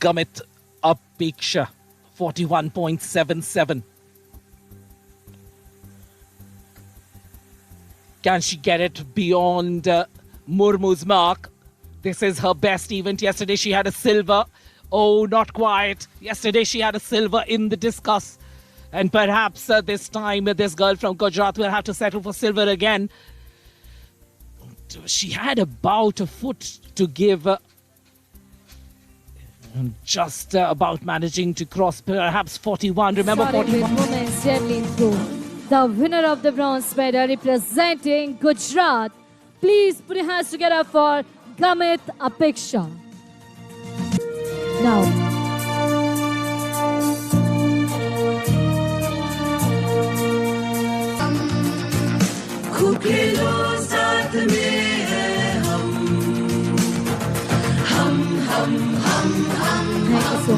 Gamit Apeksha, 41.77. Can she get it beyond Murmu's mark? This is her best event. Yesterday she had a silver. Oh, not quite. Yesterday she had a silver in the discus. And perhaps this time this girl from Gujarat will have to settle for silver again. She had about a foot to give. Just about managing to cross perhaps 41. Remember, Starting 41. with women's javelin throw. The winner of the bronze medal representing Gujarat. Please put your hands together for Gamit Apeksha. Now, खूब खेलो साथ में है हम thank you so